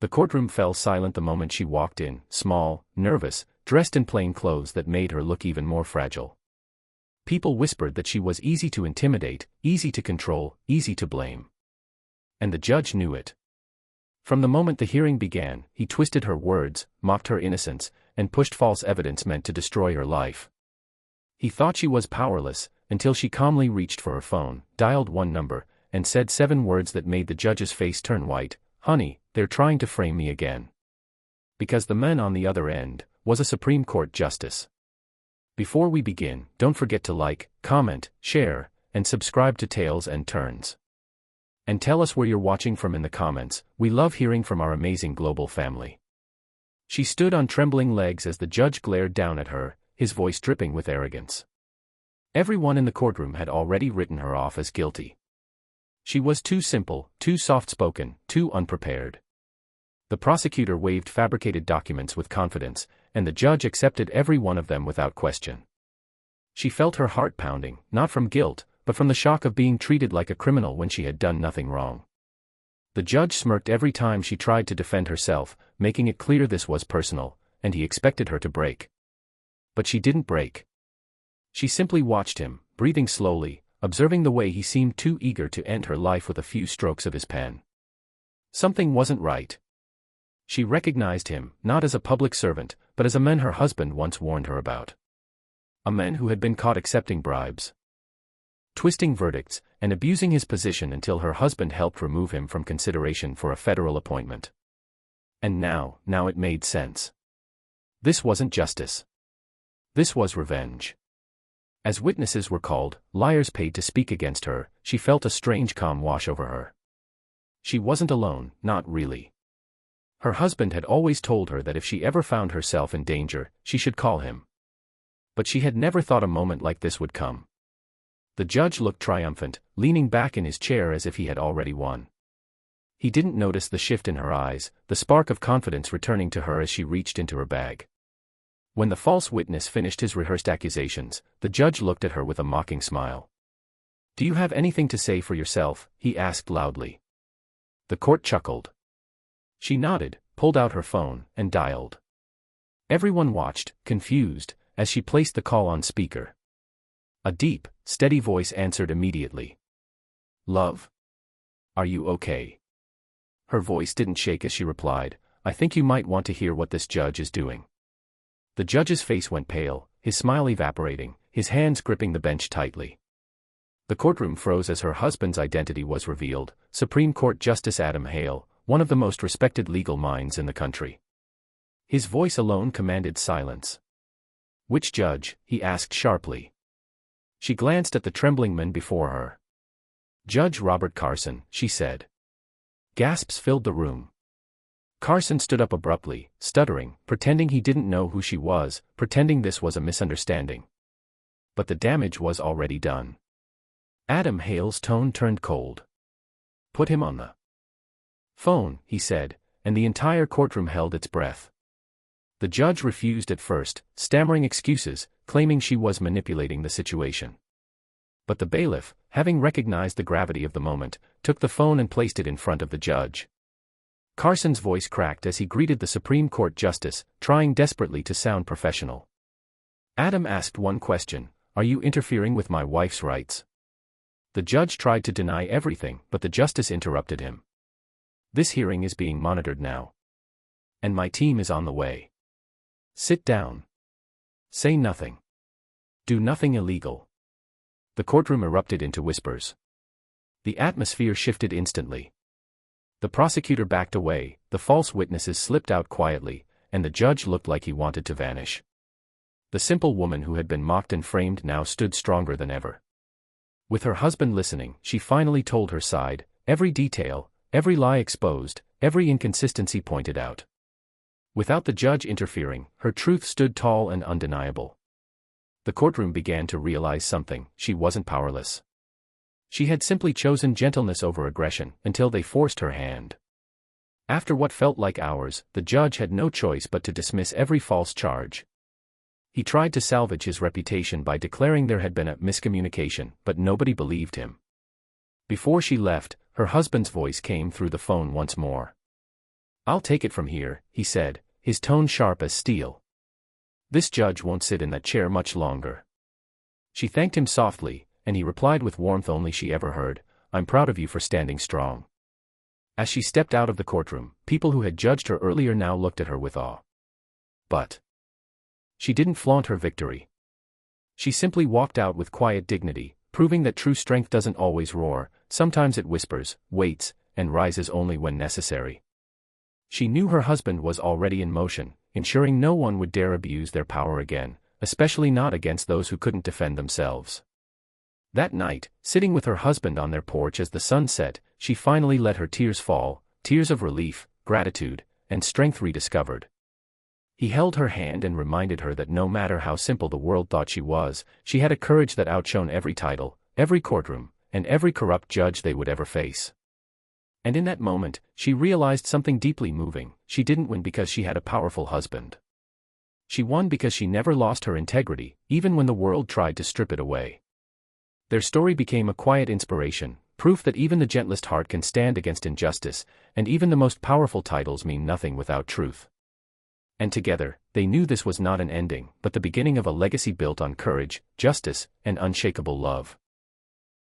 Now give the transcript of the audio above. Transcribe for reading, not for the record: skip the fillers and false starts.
The courtroom fell silent the moment she walked in, small, nervous, dressed in plain clothes that made her look even more fragile. People whispered that she was easy to intimidate, easy to control, easy to blame. And the judge knew it. From the moment the hearing began, he twisted her words, mocked her innocence, and pushed false evidence meant to destroy her life. He thought she was powerless, until she calmly reached for her phone, dialed one number, and said 7 words that made the judge's face turn white. "Honey, they're trying to frame me again." Because the man on the other end was a Supreme Court justice. Before we begin, don't forget to like, comment, share, and subscribe to Tales and Turns. And tell us where you're watching from in the comments. We love hearing from our amazing global family. She stood on trembling legs as the judge glared down at her, his voice dripping with arrogance. Everyone in the courtroom had already written her off as guilty. She was too simple, too soft-spoken, too unprepared. The prosecutor waved fabricated documents with confidence, and the judge accepted every one of them without question. She felt her heart pounding, not from guilt, but from the shock of being treated like a criminal when she had done nothing wrong. The judge smirked every time she tried to defend herself, making it clear this was personal, and he expected her to break. But she didn't break. She simply watched him, breathing slowly, observing the way he seemed too eager to end her life with a few strokes of his pen. Something wasn't right. She recognized him, not as a public servant, but as a man her husband once warned her about. A man who had been caught accepting bribes, twisting verdicts, and abusing his position until her husband helped remove him from consideration for a federal appointment. And now it made sense. This wasn't justice. This was revenge. As witnesses were called, liars paid to speak against her, she felt a strange calm wash over her. She wasn't alone, not really. Her husband had always told her that if she ever found herself in danger, she should call him. But she had never thought a moment like this would come. The judge looked triumphant, leaning back in his chair as if he had already won. He didn't notice the shift in her eyes, the spark of confidence returning to her as she reached into her bag. When the false witness finished his rehearsed accusations, the judge looked at her with a mocking smile. "Do you have anything to say for yourself?" he asked loudly. The court chuckled. She nodded, pulled out her phone, and dialed. Everyone watched, confused, as she placed the call on speaker. A deep, steady voice answered immediately. "Love? Are you okay?" Her voice didn't shake as she replied, "I think you might want to hear what this judge is doing." The judge's face went pale, his smile evaporating, his hands gripping the bench tightly. The courtroom froze as her husband's identity was revealed, Supreme Court Justice Adam Hale, one of the most respected legal minds in the country. His voice alone commanded silence. "Which judge?" he asked sharply. She glanced at the trembling man before her. "Judge Robert Carson," she said. Gasps filled the room. Carson stood up abruptly, stuttering, pretending he didn't know who she was, pretending this was a misunderstanding. But the damage was already done. Adam Hale's tone turned cold. "Put him on the phone," he said, and the entire courtroom held its breath. The judge refused at first, stammering excuses, claiming she was manipulating the situation. But the bailiff, having recognized the gravity of the moment, took the phone and placed it in front of the judge. Carson's voice cracked as he greeted the Supreme Court justice, trying desperately to sound professional. Adam asked one question: "Are you interfering with my wife's rights?" The judge tried to deny everything, but the justice interrupted him. "This hearing is being monitored now. And my team is on the way. Sit down. Say nothing. Do nothing illegal." The courtroom erupted into whispers. The atmosphere shifted instantly. The prosecutor backed away, the false witnesses slipped out quietly, and the judge looked like he wanted to vanish. The simple woman who had been mocked and framed now stood stronger than ever. With her husband listening, she finally told her side, every detail, every lie exposed, every inconsistency pointed out. Without the judge interfering, her truth stood tall and undeniable. The courtroom began to realize something: she wasn't powerless. She had simply chosen gentleness over aggression, until they forced her hand. After what felt like hours, the judge had no choice but to dismiss every false charge. He tried to salvage his reputation by declaring there had been a miscommunication, but nobody believed him. Before she left, her husband's voice came through the phone once more. "I'll take it from here," he said, his tone sharp as steel. "This judge won't sit in that chair much longer." She thanked him softly, and he replied with warmth only she ever heard, "I'm proud of you for standing strong." As she stepped out of the courtroom, people who had judged her earlier now looked at her with awe. But she didn't flaunt her victory. She simply walked out with quiet dignity, proving that true strength doesn't always roar, sometimes it whispers, waits, and rises only when necessary. She knew her husband was already in motion, ensuring no one would dare abuse their power again, especially not against those who couldn't defend themselves. That night, sitting with her husband on their porch as the sun set, she finally let her tears fall, tears of relief, gratitude, and strength rediscovered. He held her hand and reminded her that no matter how simple the world thought she was, she had a courage that outshone every title, every courtroom, and every corrupt judge they would ever face. And in that moment, she realized something deeply moving: she didn't win because she had a powerful husband. She won because she never lost her integrity, even when the world tried to strip it away. Their story became a quiet inspiration, proof that even the gentlest heart can stand against injustice, and even the most powerful titles mean nothing without truth. And together, they knew this was not an ending, but the beginning of a legacy built on courage, justice, and unshakable love.